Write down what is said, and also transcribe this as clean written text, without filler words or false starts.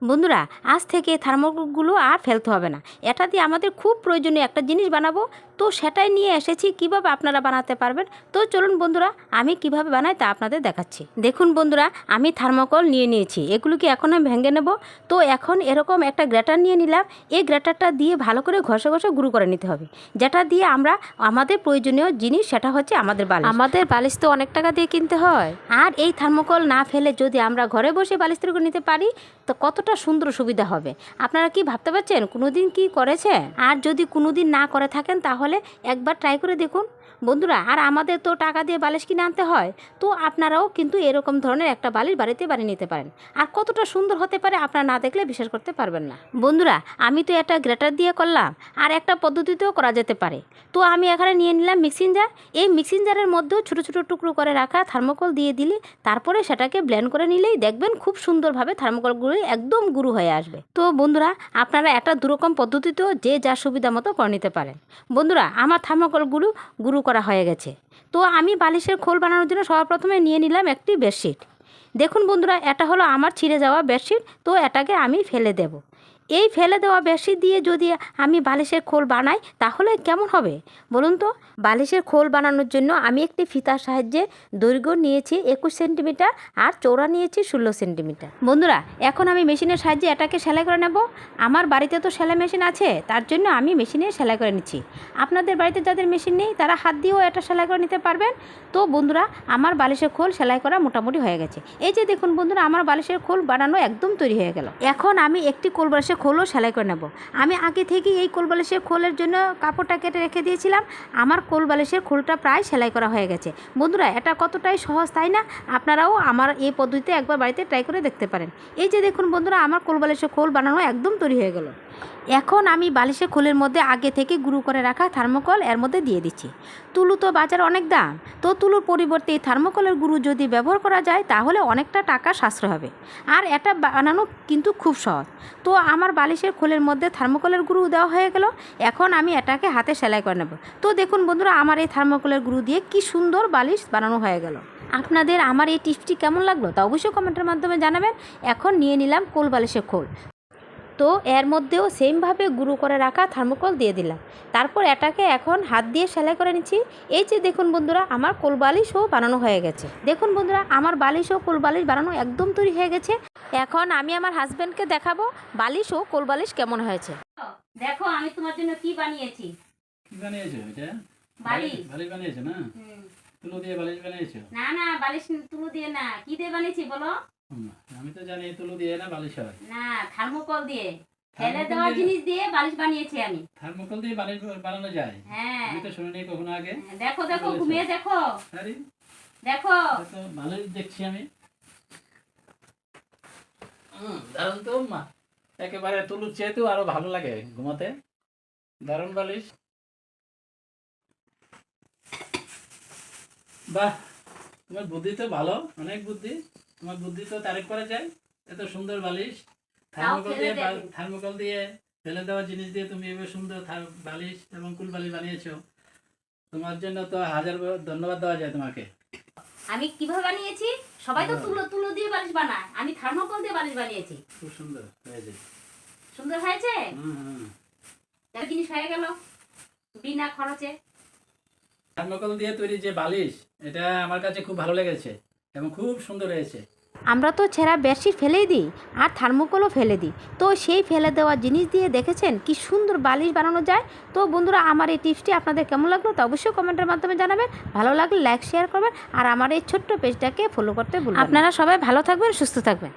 বন্ধুরা, আজ থেকে থার্মোকলগুলো আর ফেলতে হবে না। এটা দিয়ে আমাদের খুব প্রয়োজনীয় একটা জিনিস বানাবো, তো সেটাই নিয়ে এসেছি কিভাবে আপনারা বানাতে পারবেন। তো চলুন বন্ধুরা, আমি কিভাবে বানাই তা আপনাদের দেখাচ্ছি। দেখুন বন্ধুরা, আমি থার্মোকল নিয়ে নিয়েছি, এগুলোকে এখন আমি ভেঙে নেব। তো এখন এরকম একটা গ্রেটার নিয়ে নিলাম। এই গ্রেটারটা দিয়ে ভালো করে ঘষে ঘষে গুঁড়ো করে নিতে হবে, যেটা দিয়ে আমরা আমাদের প্রয়োজনীয় জিনিস, সেটা হচ্ছে আমাদের বালিশ। আমাদের বালিশ তো অনেক টাকা দিয়ে কিনতে হয়, আর এই থার্মোকল না ফেলে যদি আমরা ঘরে বসে বালিশ তৈরি করে নিতে পারি তো কতটা সুন্দর সুবিধা হবে। আপনারা কি ভাবতে পারছেন কোনোদিন কি করেছেন? আর যদি কোনোদিন না করে থাকেন তাহলে একবার ট্রাই করে দেখুন বন্ধুরা। আর আমাদের তো টাকা দিয়ে বালিশ কিনে আনতে হয়, তো আপনারাও কিন্তু এরকম ধরনের একটা বালিশ বাড়িতে বানিয়ে নিতে পারেন। আর কতটা সুন্দর হতে পারে আপনারা না দেখলে বিশ্বাস করতে পারবেন না। বন্ধুরা, আমি তো একটা গ্রেটার দিয়ে করলাম, আর একটা পদ্ধতিতেও করা যেতে পারে। তো আমি এখানে নিয়ে নিলাম মিক্সিং জার। এই মিক্সিং জারের মধ্যেও ছোটো ছোটো টুকরো করে রাখা থার্মোকল দিয়ে দিলে, তারপরে সেটাকে ব্লেন্ড করে নিলেই দেখবেন খুব সুন্দরভাবে থার্মোকলগুলো একদম গুঁড়ো হয়ে আসবে। তো বন্ধুরা, আপনারা একটা দুরকম পদ্ধতিতেও যে যার সুবিধা মতো করে নিতে পারেন। বন্ধুরা, আমার থার্মোকলগুলো গুঁড়ো করা হয়ে গেছে। তো আমি বালিশের খোল বানানোর জন্য সবার প্রথমে নিয়ে নিলাম একটি বেডশিট। দেখুন বন্ধুরা, এটা হলো আমার ছিঁড়ে যাওয়া বেডশিট, তো এটাকে আমি ফেলে দেব। এই ফেলে দেওয়া বেডশিট দিয়ে যদি আমি বালিশের খোল বানাই তাহলে কেমন হবে বলুন তো? বালিশের খোল বানানোর জন্য আমি একটি ফিতার সাহায্যে দৈর্ঘ্য নিয়েছি 21 সেন্টিমিটার আর চওড়া নিয়েছি 16 সেন্টিমিটার। বন্ধুরা, এখন আমি মেশিনের সাহায্যে এটাকে সেলাই করে নেব। আমার বাড়িতে তো সেলাই মেশিন আছে, তার জন্য আমি মেশিনে সেলাই করে নিচ্ছি। আপনাদের বাড়িতে যাদের মেশিন নেই তারা হাত দিয়েও এটা সেলাই করে নিতে পারবেন। তো বন্ধুরা, আমার বালিশের খোল সেলাই করা মোটামুটি হয়ে গেছে। এই যে দেখুন বন্ধুরা, আমার বালিশের খোল বানানো একদম তৈরি হয়ে গেল। এখন আমি একটি কোল বালিশের খোলও সেলাই করে নেব। আমি আগে থেকেই এই কোল বালিশের খোলের জন্য কাপড়টা কেটে রেখে দিয়েছিলাম। আমার কোল বালিশের খোলটা প্রায় সেলাই করা হয়ে গেছে। বন্ধুরা, এটা কতটাই সহজ তাই না? আপনারাও আমার এই পদ্ধতিতে একবার বাড়িতে ট্রাই করে দেখতে পারেন। এই যে দেখুন বন্ধুরা, আমার কোল বালিশের খোল বানানো একদম তৈরি হয়ে গেল। এখন আমি বালিশের খোলের মধ্যে আগে থেকে গুঁড়ো করে রাখা থার্মোকল এর মধ্যে দিয়ে দিচ্ছি। তুলো তো বাজারে অনেক দাম, তো তুলোর পরিবর্তে এই থার্মোকলের গুঁড়ো যদি ব্যবহার করা যায় তাহলে অনেকটা টাকা সাশ্রয় হবে। আর এটা বানানো কিন্তু খুব সহজ। তো আমার বালিশের খোলের মধ্যে থার্মোকলের গুঁড়ো দেওয়া হয়ে গেল। এখন আমি এটাকে হাতে সেলাই করে নেব। তো দেখুন বন্ধুরা, আমার এই থার্মোকলের গুঁড়ো দিয়ে কি সুন্দর বালিশ বানানো হয়ে গেল। আপনাদের আমার এই টিপসটি কেমন লাগলো তা অবশ্যই কমেন্টের মাধ্যমে জানাবেন। এখন নিয়ে নিলাম কোল বালিশের খোল, তো এর মধ্যেও সেমভাবে গুঁড়ো করে রাখা থার্মোকল দিয়ে দিলাম। তারপর এটাকে এখন হাত দিয়ে সেলাই করে নিচ্ছি। এই যে দেখুন বন্ধুরা, আমার কোল বালিশও বানানো হয়ে গেছে। দেখুন বন্ধুরা, আমার বালিশ ও কোল বালিশ বানানো একদম তৈরি হয়ে গেছে। এখন আমি আমার হাজব্যান্ডকে দেখাবো বালিশ ও কোল বালিশ কেমন হয়েছে। দেখো আমি তোমার জন্য কি বানিয়েছি। কি বানিয়েছো এটা? বালিশ। বালিশ বানিয়েছো না? তুলো দিয়ে বালিশ বানিয়েছো? না না, বালিশ তুলো দিয়ে না। কি দিয়ে বানিয়েছি বলো? আমি তো জানি তুলো দিয়ে না বালিশ হয়। না, থার্মোকল দিয়ে, ফেলে দেওয়া জিনিস দিয়ে বালিশ বানিয়েছি আমি। থার্মোকল দিয়ে বালিশ বানানো যায়? হ্যাঁ, আমি তো শুনিনি কখনো আগে। দেখো দেখো, ঘুমিয়ে দেখো। আরে দেখো, তো ভালোই দেখছি আমি। দারুণ তো মা, একেবারে তুলোর চেয়েতেও আরো ভালো লাগে ঘুমাতে। দারুণ বালিশ। বাহ, তোমার বুদ্ধি তো ভালো, অনেক বুদ্ধি। তোমার বুদ্ধি তো তারিফ করা যায়। এত সুন্দর বালিশ থার্মোকল দিয়ে ফেলে দেওয়া জিনিস দিয়ে তুমি এভাবে সুন্দর বালিশ এবং কুল বালিশ বানিয়েছো। তোমার জন্য তো হাজার ধন্যবাদ দেওয়া যায় তোমাকে। আমি কিভাবে বানিয়েছি? সবাই তো তুলো তুলো দিয়ে বালিশ বানায়, আমি থার্মোকল দিয়ে বালিশ বানিয়েছি। খুব সুন্দর হয়েছে। সুন্দর হয়েছে, জিনিস হয়ে গেল বিনা খরচে। থার্মোকল দিয়ে তৈরি যে বালিশ, এটা আমার কাছে খুব ভালো লেগেছে এবং খুব সুন্দর হয়েছে। আমরা তো ছেঁড়া বেডশিট ফেলেই দিই, আর থার্মোকলও ফেলে দিই। তো সেই ফেলে দেওয়া জিনিস দিয়ে দেখেছেন কি সুন্দর বালিশ বানানো যায়। তো বন্ধুরা, আমার এই টিপসটি আপনাদের কেমন লাগলো তা অবশ্যই কমেন্টের মাধ্যমে জানাবেন। ভালো লাগলে লাইক শেয়ার করবেন, আর আমার এই ছোট্ট পেজটাকে ফলো করতে ভুলবেন না। আপনারা সবাই ভালো থাকবেন, সুস্থ থাকবেন।